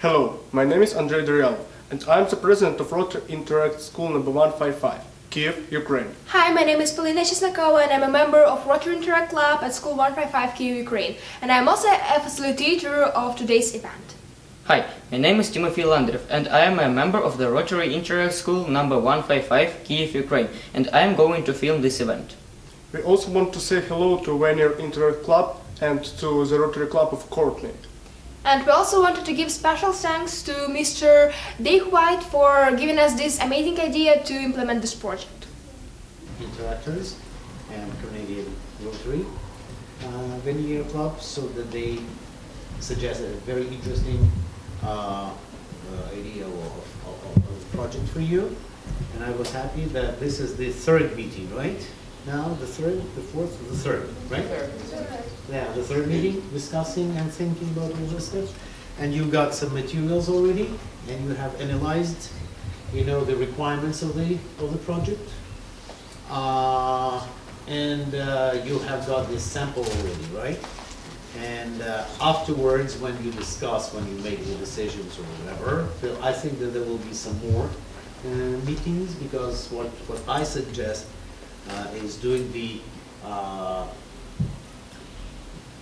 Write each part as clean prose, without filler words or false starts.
Hello, my name is Andrei Duryal, and I'm the president of Rotary Interact School number 155, Kyiv, Ukraine. Hi, my name is Polina Chesnakova and I'm a member of Rotary Interact Club at School 155 Kyiv, Ukraine. And I'm also a facilitator of today's event. Hi, my name is Timofey Landrev and I am a member of the Rotary Interact School number 155 Kyiv, Ukraine, and I am going to film this event. We also want to say hello to Vaccination Interact Club and to the Rotary Club of Courtney. And we also wanted to give special thanks to Mr. Dave White for giving us this amazing idea to implement this project. Interactors and Canadian Rotary Veneer Club, so that they suggested a very interesting idea of a project for you. And I was happy that this is the third meeting, right? Now the third, the fourth, the third, right? Yeah, the third meeting, discussing and thinking about all this stuff. And you got some materials already, and you have analyzed, the requirements of the project. You have got this sample already, right? And afterwards, when you discuss, when you make the decisions or whatever, I think that there will be some more meetings, because what I suggest is doing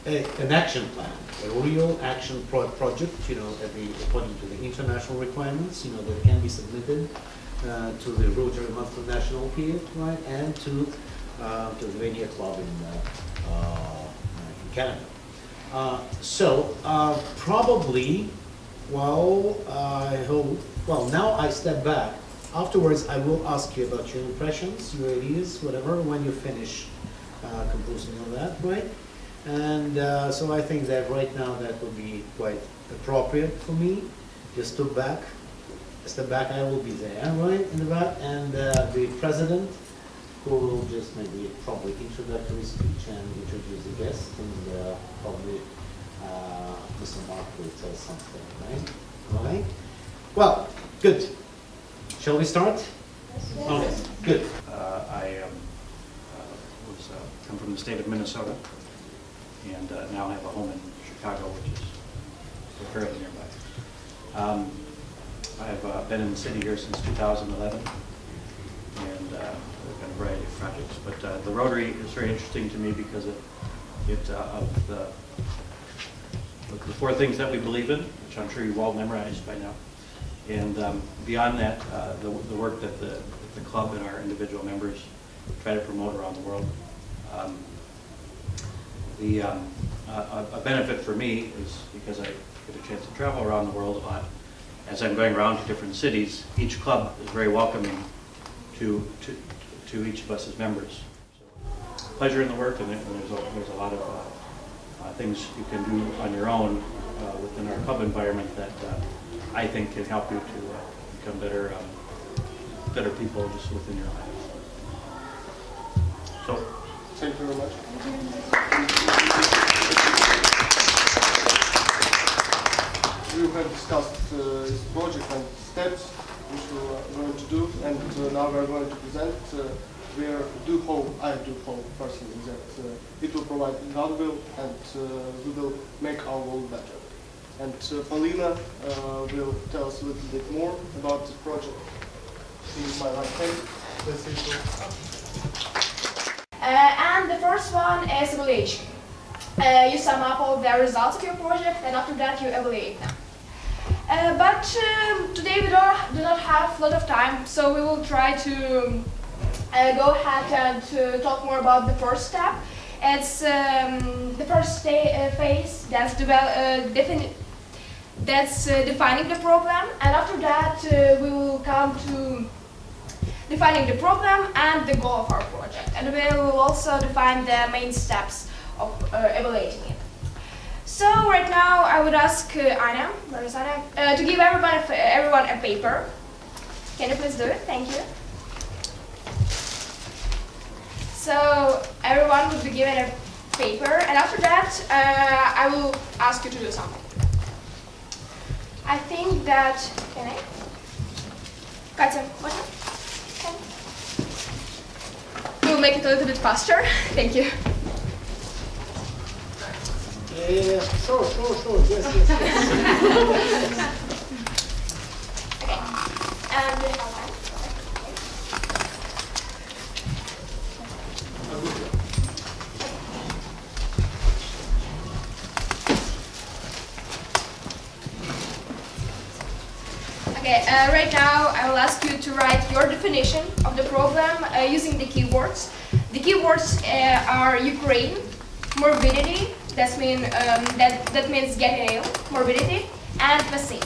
an action plan, a real action project, according to the international requirements, that can be submitted to the Rotary Multinational Rotary Club, right, and to the Veneer Club in Canada. Probably, I hope, now I step back. Afterwards, I will ask you about your impressions, your ideas, whatever, when you finish composing all that, right? And so I think that right now that would be quite appropriate for me. Just step back, I will be there, right, in the back, and the president, who will just maybe probably introductory speech and introduce the guest, and probably Mr. Mark will tell something, right? All right? Well, good. Shall we start? Yes. Okay, good. I come from the state of Minnesota, and now have a home in Chicago, which is fairly nearby. I've been in the city here since 2011, and I've done a variety of projects. But the Rotary is very interesting to me because of the four things that we believe in, which I'm sure you've all memorized by now. And beyond that, the work that the club and our individual members try to promote around the world. A benefit for me is because I get a chance to travel around the world a lot. As I'm going around to different cities, each club is very welcoming to each of us as members. So, pleasure in the work, and there's a lot of things you can do on your own within our club environment that I think can help you to become better people just within your lives. So, Thank you very much. We have discussed this project and steps which we are going to do, and now we are going to present. I do hope personally that it will provide goodwill, and we will make our world better. And Polina will tell us a little bit more about this project. In my right hand, let's see. And the first one is evaluation. You sum up all the results of your project, and after that you evaluate them. But today we do not have a lot of time, so we will try to go ahead and talk more about the first step. It's the first phase, that's defining the problem, and after that we will come to defining the problem and the goal of our project, and we will also define the main steps of evaluating it. So right now I would ask Anna, where is Anna, to give everyone a paper. Can you please do it? Thank you. So everyone would be given a paper, and after that I will ask you to do something. I think that, can I? Katya, what? We'll make it a little bit faster. Thank you. Yeah, sure. Yes. And we have time. Okay, right now I will ask you to write your definition of the problem using the keywords. The keywords are Ukraine, morbidity, that means getting ill, morbidity, and vaccine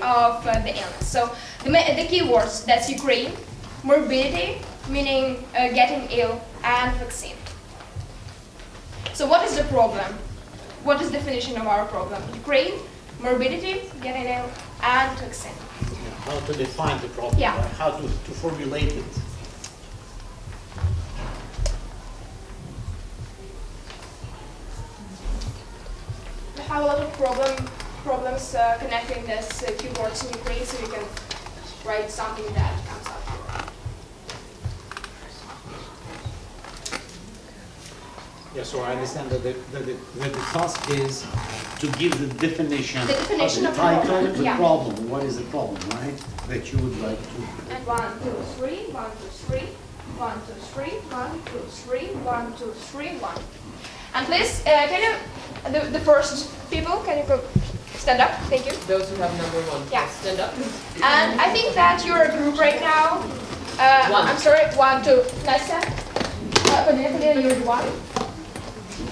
of the illness. So the keywords, that's Ukraine, morbidity, meaning getting ill, and vaccine. So what is the problem? What is the definition of our problem? Ukraine, morbidity, getting ill, and vaccine. How to define the problem, Yeah. right? How to formulate it. We have a lot of problems connecting this keywords in Ukraine, so you can write something that comes out here. Yeah, so I understand that the task is to give the definition, The definition the of the title, problem, the yeah. problem. What is the problem, right? That you would like to. And 1, 2, 3, 1, 2, 3, 1, 2, 3, 1, 2, 3, 1, 2, 3, 1. And please, can you, the first people, can you go stand up? Thank you. Those who have number 1, Yeah. stand up. And I think that you're a group right now. One. I'm sorry, 1, 2, Nastya. You're the one.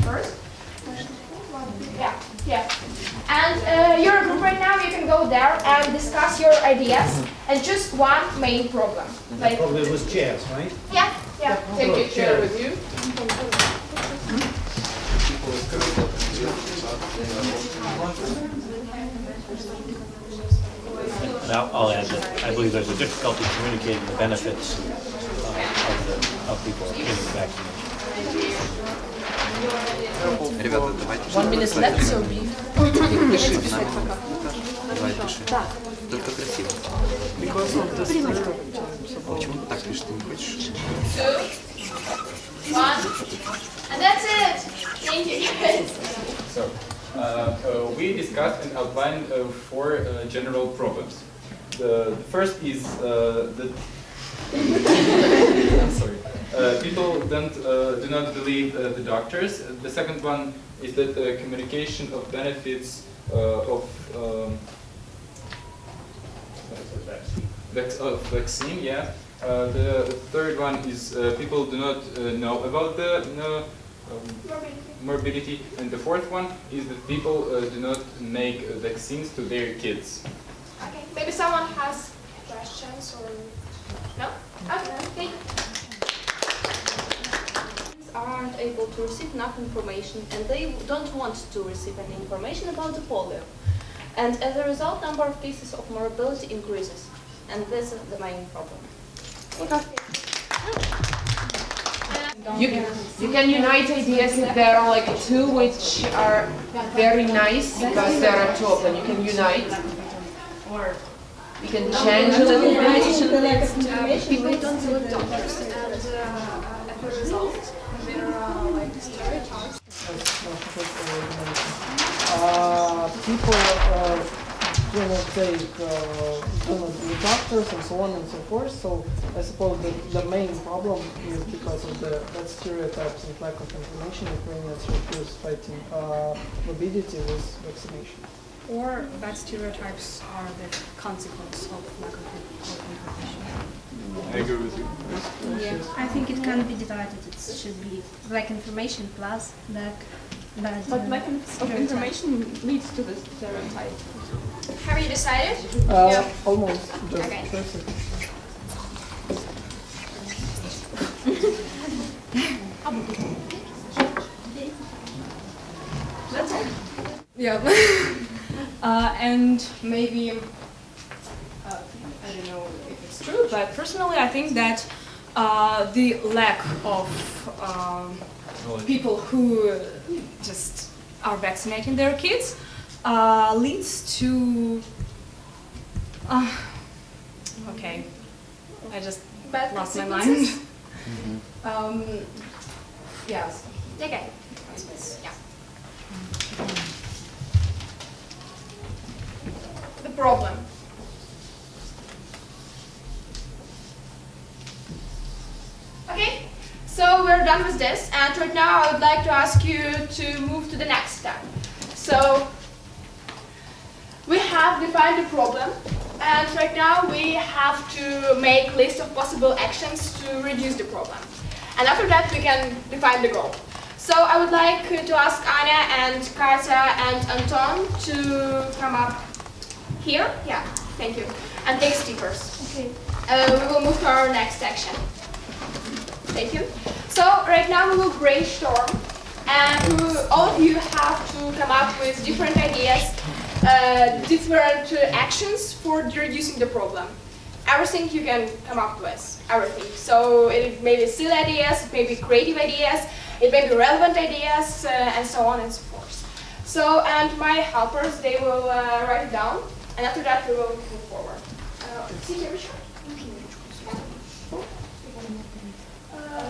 First. Yeah. And you're a group right now, you can go there and discuss your ideas and choose one main problem. Like, Probably with chairs, right? yeah. Take a chair with you. Now, I'll add that I believe there's a difficulty communicating the benefits of people getting the vaccination. Ребята, давайте. 1 minute left, so be. Пиши с нами. Давай, пиши. Только красиво. Почему ты так пишешь? Ты не хочешь? 2, 1, and that's it. Thank you guys. So, we discussed and outlined 4 general problems. The first is that I'm sorry. People do not believe the doctors. The second one is that communication of benefits of vaccine. Yeah. The third one is people do not know about the morbidity, and the fourth one is that people do not make vaccines to their kids. Okay, maybe someone has questions or no? Okay. Aren't able to receive enough information, and they don't want to receive any information about the polio. And as a result, number of cases of morbidity increases, and this is the main problem. You can unite ideas if there are like 2 which are very nice because there are 2 of them. You can unite. Or you can change a little bit. People don't believe doctors, and as a result, there are like stereotypes. People do not take, do not be doctors and so on and so forth. So I suppose the main problem is because of that stereotypes and lack of information. Ukrainians refuse fighting morbidity with vaccination. Or bad stereotypes are the consequence of lack of information. I agree with you. Yeah, I think it can be divided. It should be black information plus bad But lack of information leads to this stereotype. Have you decided? Almost. Just Okay. first. Yeah. And maybe, I don't know if it's true, but personally I think that the lack of people who just are vaccinating their kids leads to, okay, I just Bad lost my consequences? mind. Yes. Okay. Yeah. The problem. done with this, and right now I would like to ask you to move to the next step. So we have defined the problem, and right now we have to make a list of possible actions to reduce the problem. And after that we can define the goal. So I would like to ask Anya and Katya and Anton to come up here. Yeah, thank you. And take stickers. Okay. We will move to our next action. Thank you. So right now we will brainstorm, and all of you have to come up with different ideas, different actions for reducing the problem. Everything you can come up with, everything. So it may be silly ideas, it may be creative ideas, it may be relevant ideas, and so on and so forth. So, and my helpers, they will write it down, and after that we will move forward.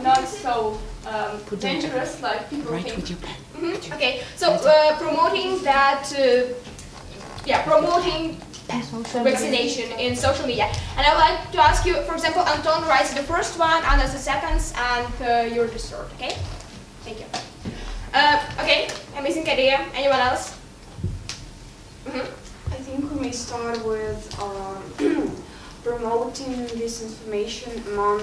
Not so dangerous like people think. With your pen. Okay, so promoting that, promoting vaccination in social media. And I would like to ask you, for example, Anton writes the first one, Anna the second, and you're the third, okay? Thank you. Okay, amazing idea. Anyone else? I think we may start with promoting this information among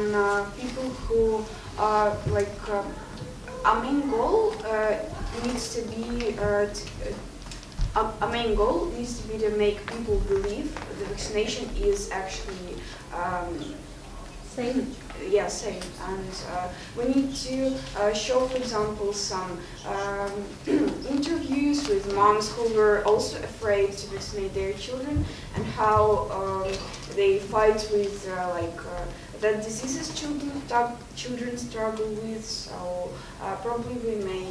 people who are like our main goal needs to be our main goal needs to be to make people believe the vaccination is actually safe. Yeah, safe. And we need to show, for example, some interviews with moms who were also afraid to vaccinate their children, and how they fight with the diseases children struggle with. So probably we may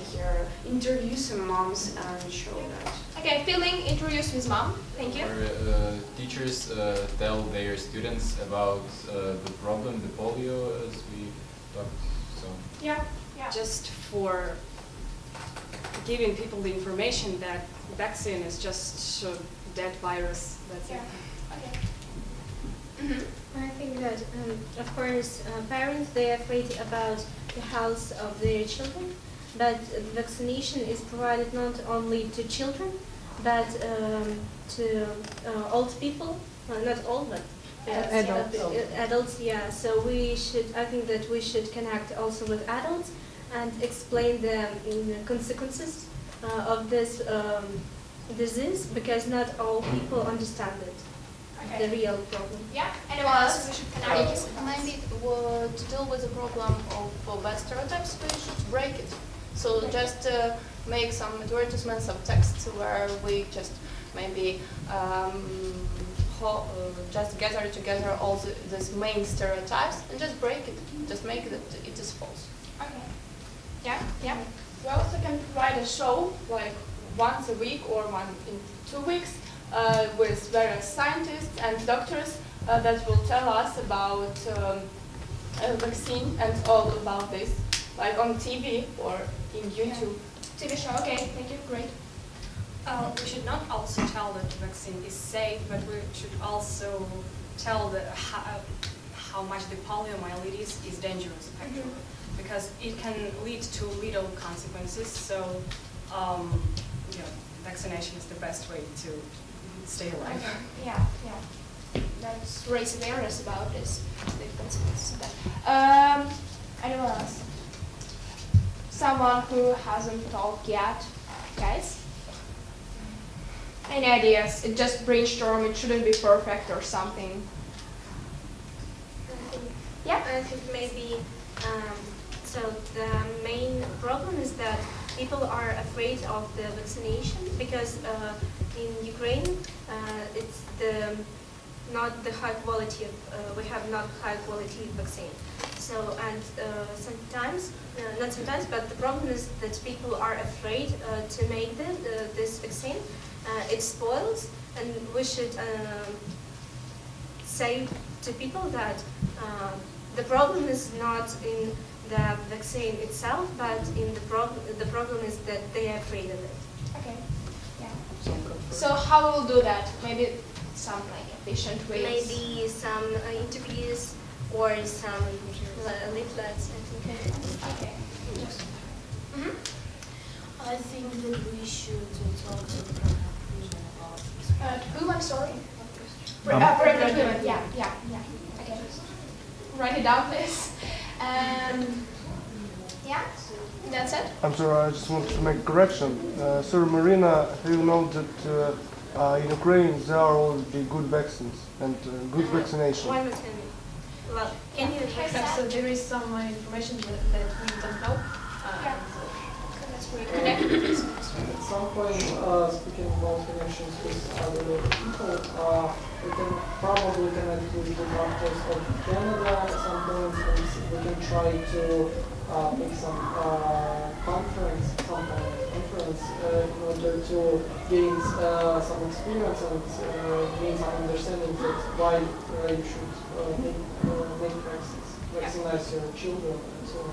interview some moms and show that. Okay, feeling interviews with mom. Thank you. Or teachers tell their students about the problem, the polio, as we talked. So Yeah. Just for giving people the information that vaccine is just a dead virus. That's it. Okay. I think that, of course, parents, they are afraid about the health of their children, but vaccination is provided not only to children, but to old people, not old, but adults, yeah. So I think that we should connect also with adults and explain them in the consequences of this disease, because not all people understand it. The real problem. Yeah, anyone else? We should connect. Maybe to deal with the problem of bad stereotypes, we should break it. So just make some advertisements of texts where we just maybe just gather together all these main stereotypes and just break it. Just make it that it is false. Okay. Yeah. We also can provide a show like once a week or one in 2 weeks. With various scientists and doctors that will tell us about vaccine and all about this, like on TV or in YouTube. TV show, okay, thank you, great. We should not also tell that the vaccine is safe, but we should also tell how much the poliomyelitis is dangerous, actually, because it can lead to lethal consequences. So, vaccination is the best way to stay alive. Okay. Yeah. Let's raise awareness about this, the consequences of that. Anyone else? Someone who hasn't talked yet, guys? Any ideas? It just brainstorm. It shouldn't be perfect or something. Yeah. I think maybe. So the main problem is that people are afraid of the vaccination because in Ukraine it's not the high quality of, we have not high quality vaccine. So and sometimes, not sometimes, but the problem is that people are afraid to make this vaccine. It spoils, and we should say to people that the problem is not in the vaccine itself, but in the problem is that they are afraid of it. Okay. Yeah. So how we'll do that? Maybe some like efficient ways. Maybe some interviews or some leaflets. I think. Okay. I think that we should talk to about Who? I'm sorry. Pregnant women. Yeah. Okay. Write it down, please. Yeah. That's it. I'm sorry, I just want to make a correction. Sir Marina, you know that in Ukraine there are already good vaccines and good vaccination. One more time. Well, can you So there is some information that we don't know. At some point, speaking about connections with other people, we can probably connect with the doctors of Canada at some point, and we can try to make some conference, some kind of conference, in order to gain some experience and gain some understanding that why you should make vaccines, vaccinize your children and so on.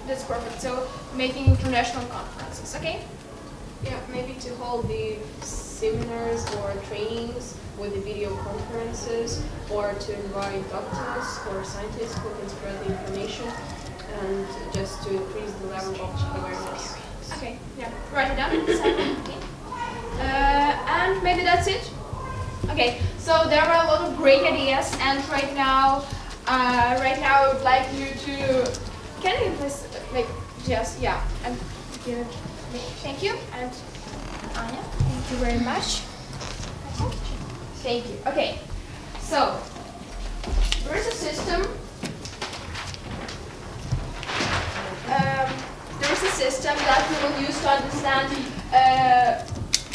That's perfect. So making international conferences, okay? Yeah, maybe to hold the seminars or trainings with the video conferences, or to invite doctors or scientists who can spread the information, and just to increase the level of awareness. Okay. Yeah. Write it down. Okay. And maybe that's it. Okay. So there are a lot of great ideas, and right now I would like you to. Can you please and give me, thank you, and Anya, thank you very much. Thank you. Okay, so there is a system. There is a system that we will use to understand,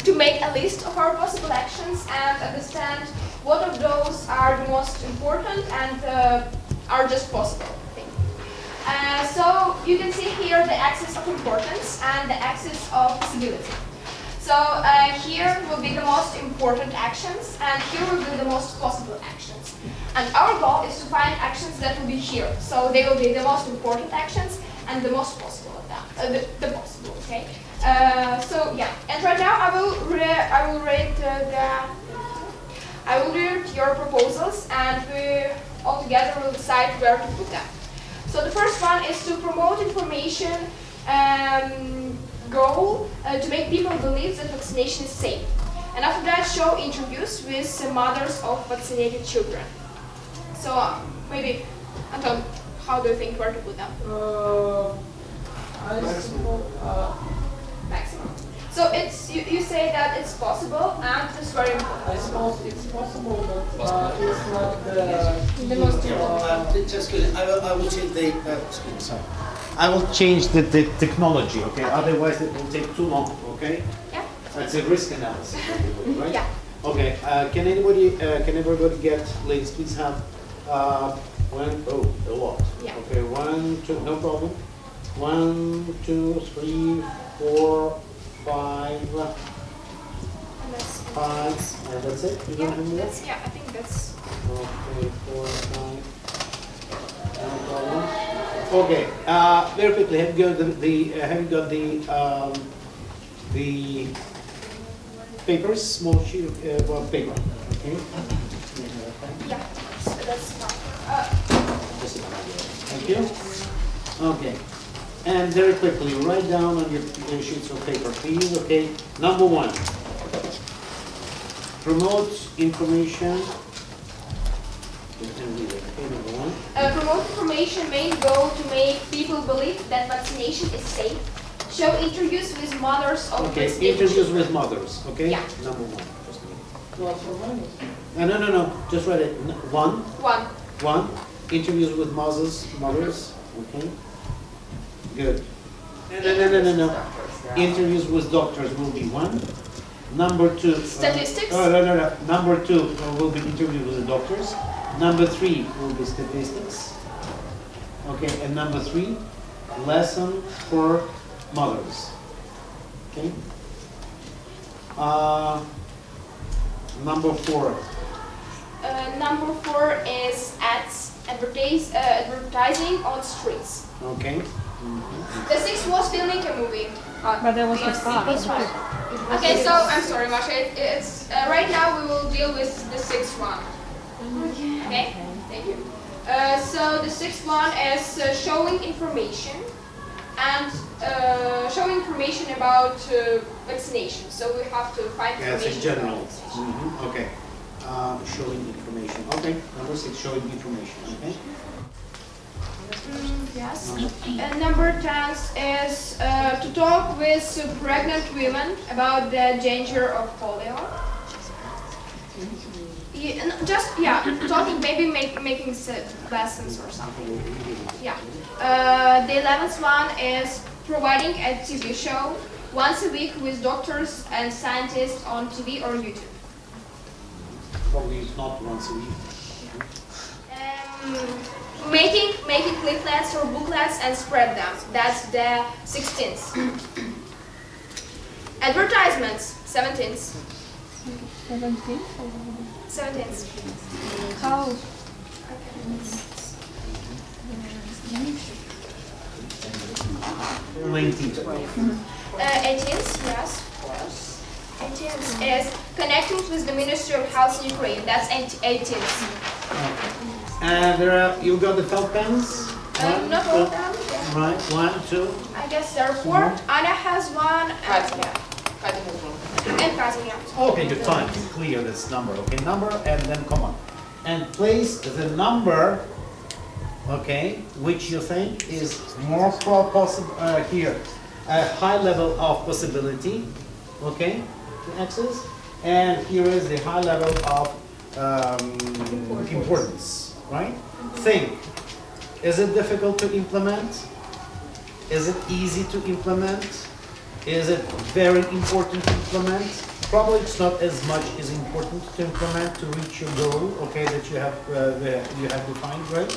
to make a list of our possible actions and understand what of those are the most important and are just possible. So you can see here the axis of importance and the axis of possibility. So here will be the most important actions, and here will be the most possible actions. And our goal is to find actions that will be here. So they will be the most important actions and the most possible of them, the possible. Okay. So yeah. And right now I will read your proposals, and we all together will decide where to put them. So the first one is to promote information goal to make people believe that vaccination is safe. And after that, show interviews with mothers of vaccinated children. So maybe, Anton, how do you think where to put them? Maximum. So it's you say that it's possible and it's very important. I suppose it's possible, but it's not the most important. Just I will change the. I will change the technology. Okay. Otherwise, it will take too long. Okay. Yeah. That's a risk analysis, right? Yeah. Okay. Can everybody get? Ladies, please have a lot. Yeah. Okay. 1, 2. No problem. 1, 2, 3, 4. 5, and that's it? You don't have more? I think that's... Okay, 4, 5, no problem. Okay, very quickly, have you got the papers, small sheet of paper, okay? Yeah, that's fine. Thank you. Okay. And very quickly, write down on your sheets of paper, please. Okay. Number 1. Promote information. You can read it. Okay, number 1. Promote information main goal to make people believe that vaccination is safe. Show interviews with mothers of vaccinated Interviews children. with mothers. Okay. Yeah. Number 1. Just a minute. plus or minus. No. Just write it. 1. 1. Interviews with mothers. Okay. Good. No. Interviews with doctors will be 1. Number 2. Statistics? No. Number 2 will be interviews with the doctors. Number 3 will be statistics. Okay. And number 3, lesson for mothers. Okay. Number 4. Number 4 is ads, advertising on streets. Okay. The 6th was filming a movie. But there was Yes, no it's fine. Okay, so I'm sorry, Masha. It's right now we will deal with the 6th one. Okay, thank you. So the 6th one is showing information and show information about vaccination. So we have to find Yes, information in general. about vaccination. Okay. Showing information. Okay. Number 6, showing information. Okay. Yes. And number 10 is to talk with pregnant women about the danger of polio. Talking, maybe making lessons or something. Yeah. The 11th one is providing a TV show once a week with doctors and scientists on TV or YouTube. Probably not once a week. Making leaflets or booklets and spread them. That's the 16th. Advertisements, 17th. 17th. How? 19th. 18th, yes, of course. 18th is connecting with the Ministry of Health in Ukraine. That's 18th. And you got the felt pens? Not all of them. Yeah. Right. 1, 2. I guess there are 4. Anna has 1. And Katia. Okay, good, fine. Clear this number. Okay, number and then comma. And place the number, okay, which you think is more possible here. A high level of possibility, okay, to access. And here is the high level of importance, right? Think, is it difficult to implement? Is it easy to implement? Is it very important to implement? Probably it's not as much as important to implement to reach your goal, okay, that you have defined, right?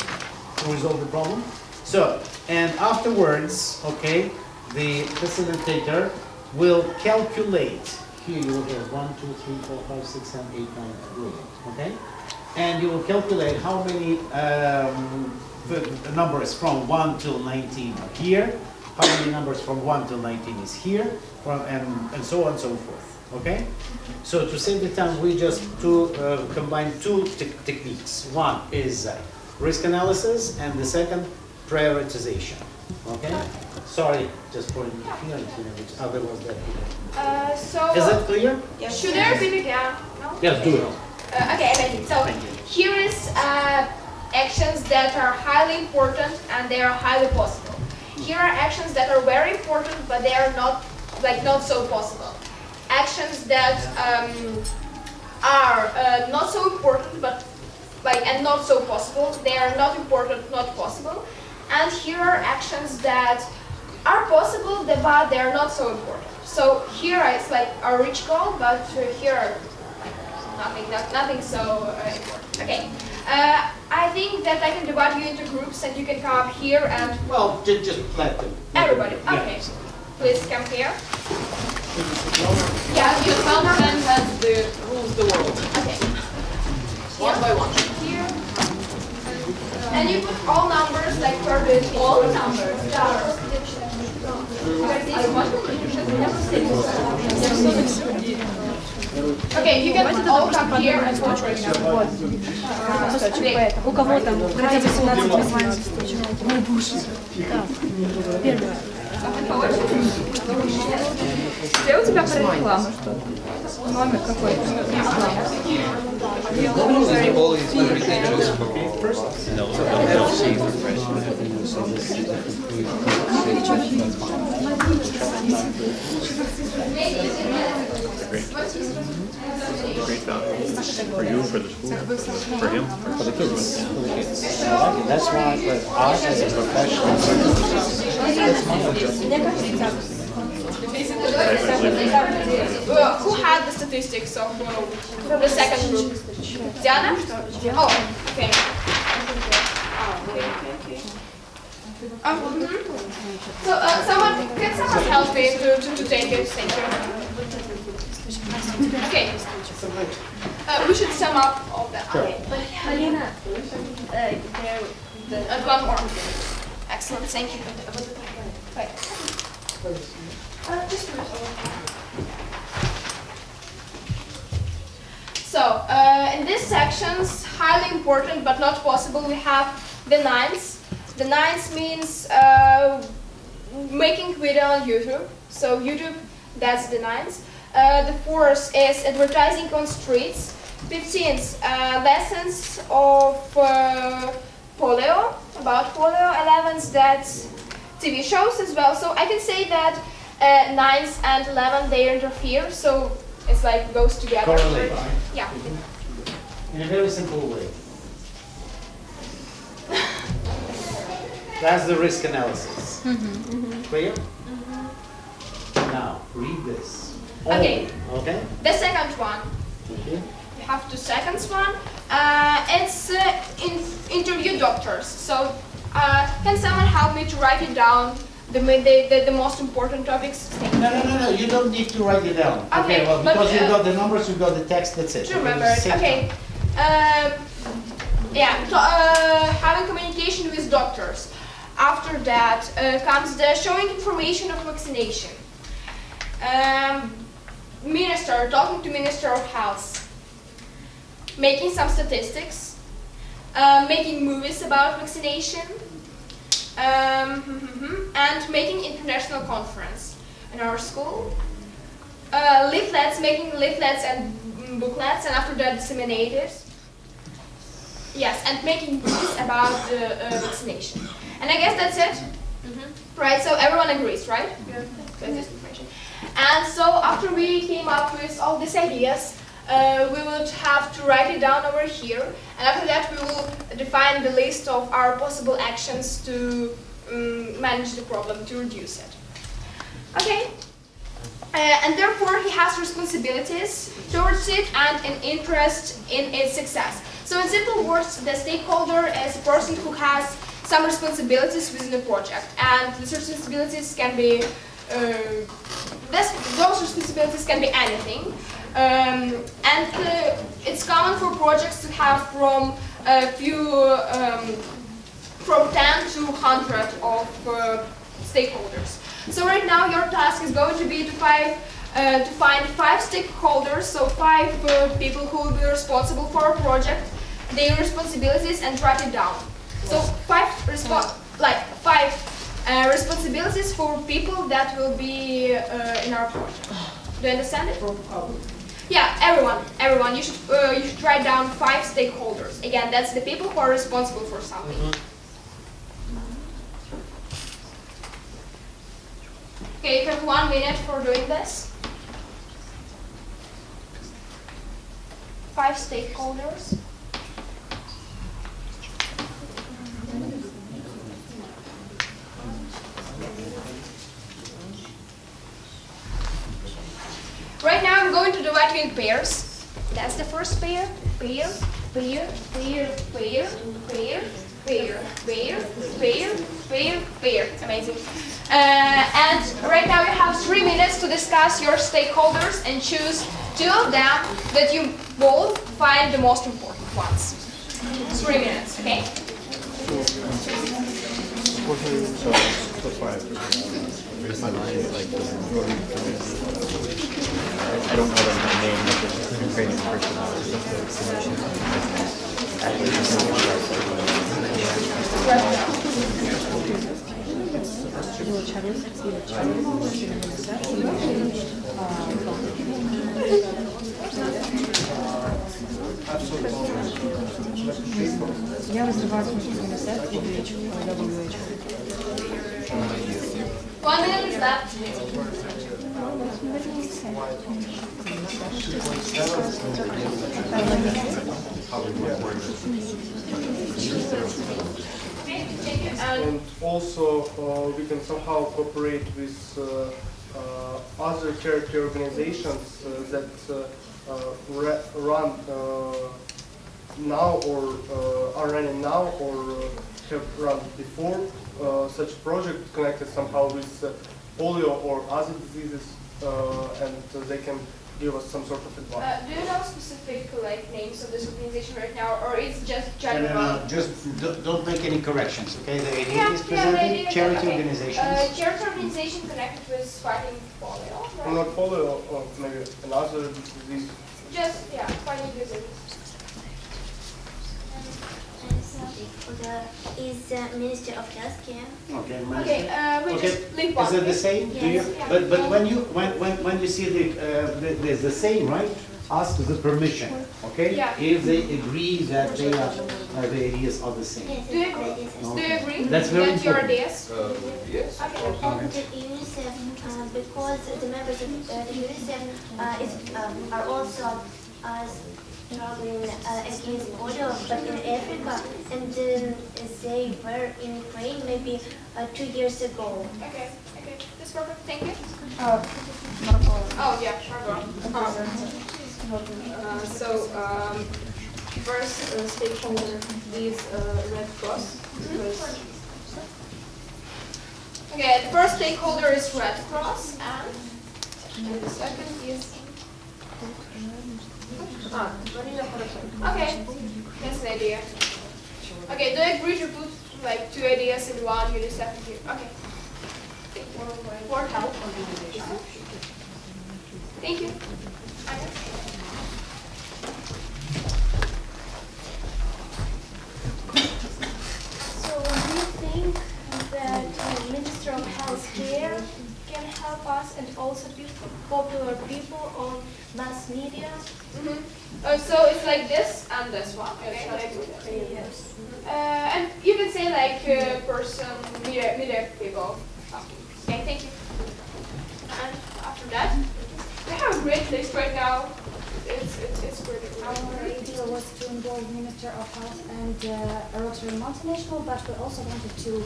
To resolve the problem. So, and afterwards, okay, the facilitator will calculate. Here you will have 1, 2, 3, 4, 5, 6, 7, 8, 9, brilliant, okay? And you will calculate how many the numbers from 1 till 19 are here, how many numbers from 1 till 19 is here, and so on and so forth. Okay? So to save the time, we just combine 2 techniques. One is risk analysis, and the second, prioritization. Okay? Sorry, just for interference, which otherwise that. Is that clear? Yeah. Should I repeat again? No? Yes, do it. Okay, amazing. So here is actions that are highly important and they are highly possible. Here are actions that are very important, but they are not so possible. Actions that are not so important, but and not so possible. They are not important, not possible. And here are actions that are possible, but they are not so important. So here it's like a rich goal, but here are nothing so important. Okay. I think that I can divide you into groups and you can come up here and... Well, just let them. Everybody, okay. Yeah. Please come here. Yeah, you help them as the rules the world. Okay. One by one. Here. And you put all numbers like per the all numbers. Okay, you can all come here and watch right now. У кого там? Хотя бы 17 Первый. Где у тебя про рекламу что-то? Номер какой-то? Great value for you, for the school, for him, for the kids. That's why for us as a professional, Who had the statistics of the second group? Diana? Oh, okay. So, can someone help me to take it? Thank you. Okay. We should sum up all that. Sure. Okay. Alina, And one more. Excellent, thank you. Wait. Just so, in these sections, highly important but not possible, we have the nines. The nines means making video on YouTube. So YouTube, that's the 9th. The 4th is advertising on streets. 15th, lessons of polio, about polio. 11th, that's TV shows as well. So I can say that 9th and 11th, they interfere. So it's like goes together. Correlate. Yeah. In a very simple way. That's the risk analysis. Clear? Now, read this. Okay. Okay? The second one. Okay. You have 2 seconds one. It's interview doctors. So can someone help me to write it down? The most important topics. No. You don't need to write it down. Okay, well, but, because you've got the numbers, you've got the text. That's it. To remember it. Sit Okay. down. Having communication with doctors. After that comes the showing information of vaccination. Minister, talking to Minister of Health. Making some statistics. Making movies about vaccination. And making international conference in our school. Leaflets, making leaflets and booklets, and after that disseminated. Yes, and making movies about vaccination. And I guess that's it. Right, so everyone agrees, right? Yeah. That's this information. And so after we came up with all these ideas, we would have to write it down over here. And after that, we will define the list of our possible actions to manage the problem, to reduce it. Okay? And therefore, he has responsibilities towards it and an interest in its success. So in simple words, the stakeholder is a person who has some responsibilities within the project. And these responsibilities can be, those responsibilities can be anything. It's common for projects to have from a few, from 10 to 100 of stakeholders. So right now your task is going to be to find 5 stakeholders, so 5 people who will be responsible for a project, their responsibilities, and write it down. So 5 responsibilities for people that will be in our project. Do you understand it? Yeah, everyone. You should write down 5 stakeholders. Again, that's the people who are responsible for something. Okay, you have 1 minute for doing this. 5 stakeholders. Right now I'm going to divide you in pairs. That's the first pair. Pair. Amazing. And right now you have 3 minutes to discuss your stakeholders and choose 2 of them that you both find the most important ones. 3 minutes, okay? I don't know the name of the Ukrainian person. Я разрываюсь между ЮНИСЕФ и WHO. 1 minute is left. And also we can somehow cooperate with other charity organizations that run now or are running now or have run before such project connected somehow with polio or other diseases, and they can give us some sort of advice. Do you know specific names of this organization right now, or it's just general? No, just don't make any corrections, okay? The idea is the presented, idea is charity okay. organizations. Charity organization connected with fighting polio, right? Not polio, or maybe another disease. Just, fighting disease. stakeholder is Ministry of Healthcare. Okay, Okay, we just leave one. Is it the same? Do you? Yes. But when you see there's the same, right? Ask the permission, okay? Yeah. If they agree that they are the ideas are the same. Yes, Do you agree? Do you agree That's very that your important. ideas? Yes. And the UNICEF, because the members of the UNICEF are also struggling against polio, but in Africa, and they were in Ukraine maybe 2 years ago. Okay, okay, that's perfect. Thank you. Margot. Oh yeah, Margot. First stakeholder is Red Cross. Okay, the first stakeholder is Red Cross, and the second is. Okay, that's an idea. Okay, do you agree to put like 2 ideas in one UNICEF? Okay. World Health Organization. Thank you. So do you think that Minister of Healthcare can help us and also popular people on mass media? So it's like this and this one. Okay. Yes. And you can say like person, media people. Okay, thank you. And after that, we have a great list right now. It's pretty good. Our idea was to involve Minister of Health and Rotary Multinational, but we also wanted to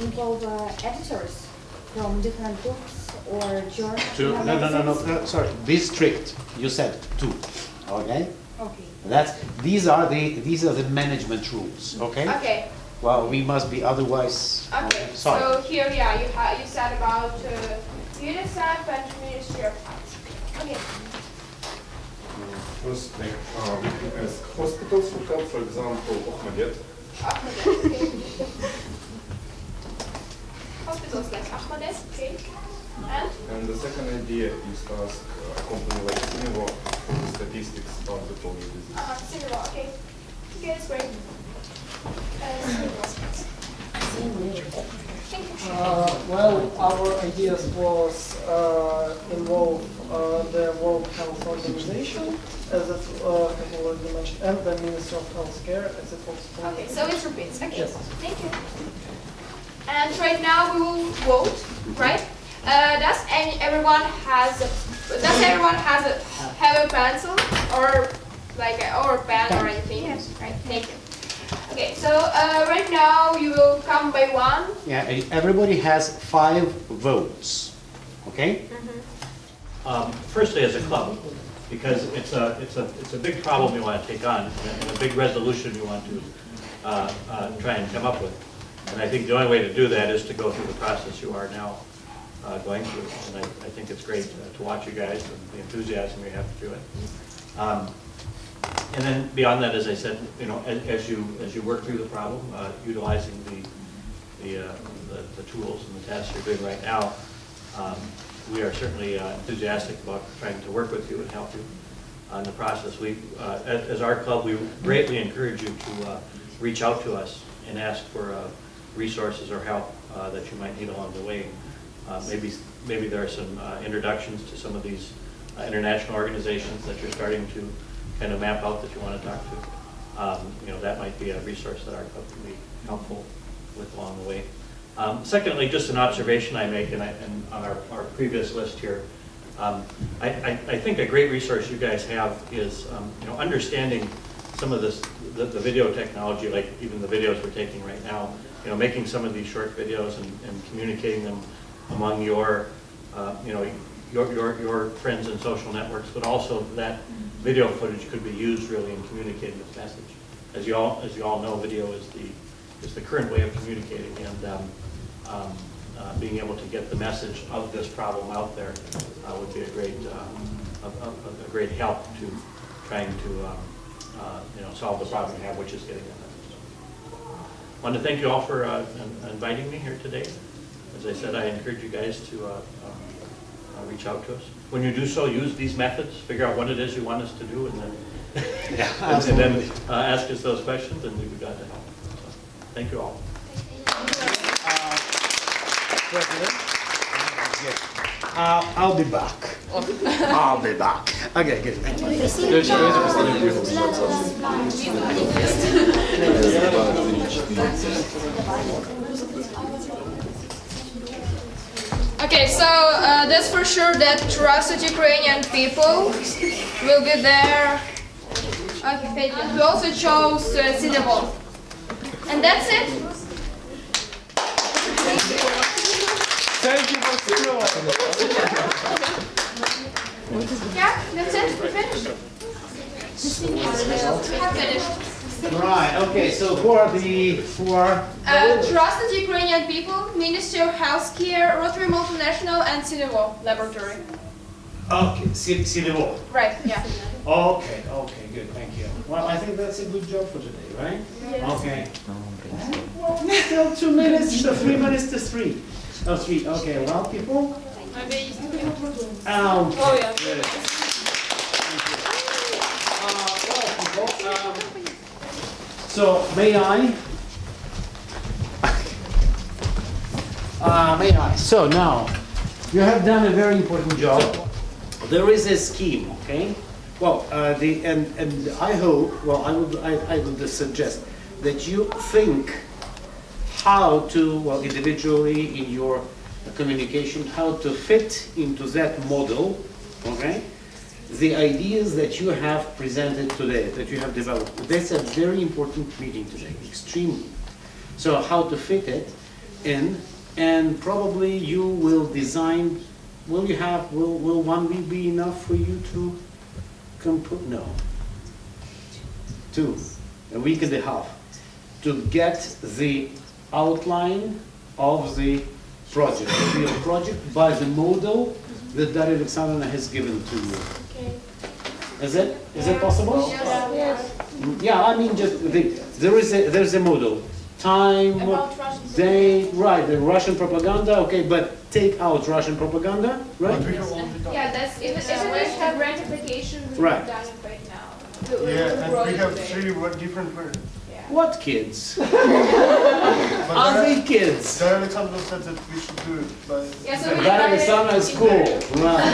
involve editors from different books or journals. No. Sorry, district. You said 2. Okay. Okay. These are the management rules. Okay. Okay. Well, we must be otherwise. Okay. Sorry. So here, yeah, you said about UNICEF and Ministry of Health. Okay. First, like, we can ask hospitals for help, for example, Ahmedet. Hospitals like Ahmedet, okay. And the second idea is to ask a company like Cinevo for the statistics about the polio disease. Similar, okay. Okay, that's great. Well, our ideas was involve the World Health Organization, as it has already mentioned, and the Ministry of Healthcare, as it was. Okay, so it repeats. Okay, Yes. thank you. And right now we will vote, right? Does everyone have a pencil or like or a pen or anything? Yes. Right. Thank you. Okay, so right now you will come by one. Yeah, everybody has 5 votes. Okay. Firstly, as a club, because it's a big problem you want to take on and a big resolution you want to try and come up with. And I think the only way to do that is to go through the process you are now going through. And I think it's great to watch you guys and the enthusiasm you have to do it. And then beyond that, as I said, you know, as you work through the problem, utilizing the tools and the tasks you're doing right now, we are certainly enthusiastic about trying to work with you and help you on the process. We, as our club, we greatly encourage you to reach out to us and ask for resources or help that you might need along the way. Maybe there are some introductions to some of these international organizations that you're starting to kind of map out that you want to talk to. You know, that might be a resource that our club can be helpful with along the way. Secondly, just an observation I make, and on our previous list here, I think a great resource you guys have is you know, understanding some of this, the video technology, like even the videos we're taking right now. You know, making some of these short videos and communicating them among your you know, your friends and social networks, but also that video footage could be used really in communicating this message. As you all know, video is the current way of communicating, and being able to get the message of this problem out there would be a great help to trying to you know, solve the problem we have, which is getting that message. I want to thank you all for inviting me here today. As I said, I encourage you guys to reach out to us. When you do so, use these methods, figure out what it is you want us to do, and then, and then ask us those questions, and we'd be glad to help. Thank you all. President? Yes. I'll be back. I'll be back. Okay, good. Thank Okay, so that's for sure that trusted Ukrainian people will be there. Okay, thank you. We also chose Cineball. And that's it. Thank you for Yeah, that's it. We finished. We have finished. Right, okay, so who are the Trusted Ukrainian people, Ministry of Healthcare, Rotary Multinational, and Cinevo Laboratory. Okay, Cinevo. Right, yeah. Okay, okay, good, thank you. Well, I think that's a good job for today, right? Yes. Okay. Well, still 2 minutes, so 3 minutes to 3. Oh, 3, okay, well, people? Oh, yeah. Good. Well, people, so, may I? May I? So now, you have done a very important job. There is a scheme, okay? Well, and I hope, well, I would suggest that you think how to, well, individually in your communication, how to fit into that model, okay? The ideas that you have presented today, that you have developed. That's a very important meeting today, extremely. So how to fit it in, and probably you will design, will one week be enough for you to compose? No. 2, a week and a half, to get the outline of the project, the real project, by the model that Daria Alexandrovna has given to you. Is it possible? Yes. Yeah, I mean, just there's a model, time, date, right? The Russian propaganda, okay, but take out Russian propaganda, right? Yeah, that's if we have grant application, we've Right. done it right now. Yeah, and we have 3 different versions. What kids? Are they kids? Daria Alexandrovna said that we should do it by... Yeah, so we Daria divided Alexandrovna is cool, right?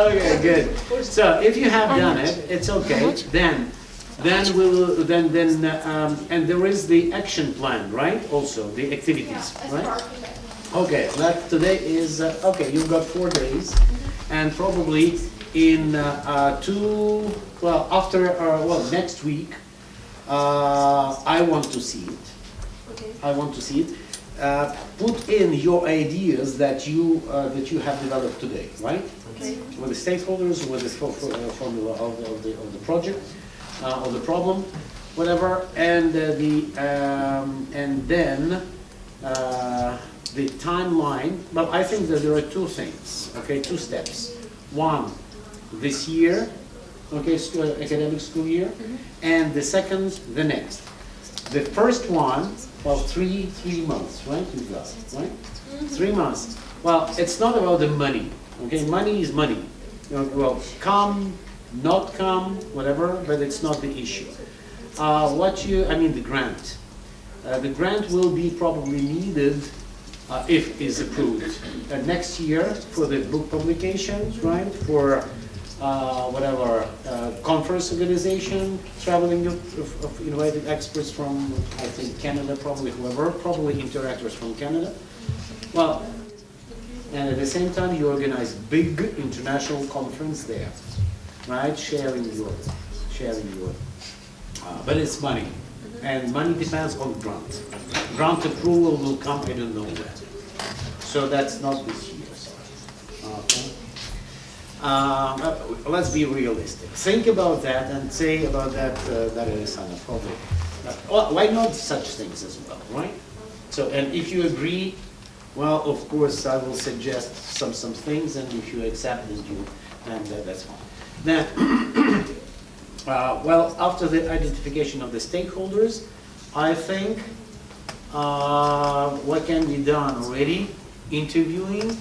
Okay, good. So if you have done it, it's okay. Then we'll and there is the action plan, right? Also the activities, right? Okay, that today is okay. You've got 4 days, and probably in next week, I want to see it. Okay. I want to see it. Put in your ideas that you have developed today, right? Okay. With the stakeholders, with the formula of the project, of the problem, whatever, and then the timeline. Well, I think that there are 2 things. Okay, 2 steps. One, this year, okay, academic school year, and the second, the next. The first one, well, 3 months, right? You've got, right? 3 months. Well, it's not about the money, okay? Money is money. You know, well, come, not come, whatever, but it's not the issue. The grant. The grant will be probably needed if is approved next year for the book publications, right? For conference organization, traveling of invited experts from, I think, Canada, probably whoever, probably interactors from Canada. Well, and at the same time, you organize big international conference there, right? Sharing your, but it's money, and money depends on grant. Grant approval will come, I don't know when. So that's not this year. Okay. Let's be realistic. Think about that and say about that, Alexandra, probably. Why not such things as well, right? So, and if you agree, well, of course, I will suggest some things, and if you accept it, that's fine. Then, well, after the identification of the stakeholders, I think what can be done already, interviewing,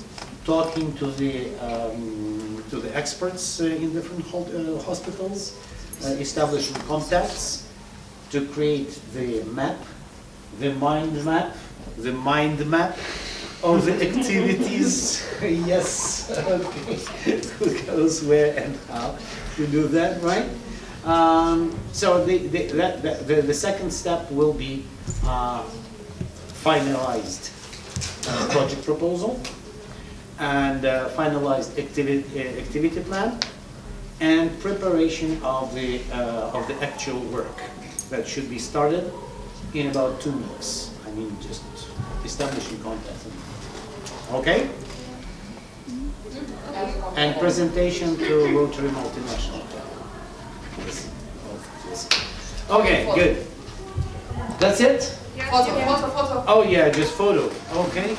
talking to the experts in different hospitals, establishing contacts, to create the map, the mind map of the activities. Yes, okay. Who goes where and how to do that, right? So the second step will be finalized project proposal and finalized activity plan and preparation of the actual work that should be started in about 2 weeks. I mean, just establishing contact. Okay? And presentation to Rotary Multinational Club. Okay, good. That's it? Photo. Oh yeah, just photo. Okay.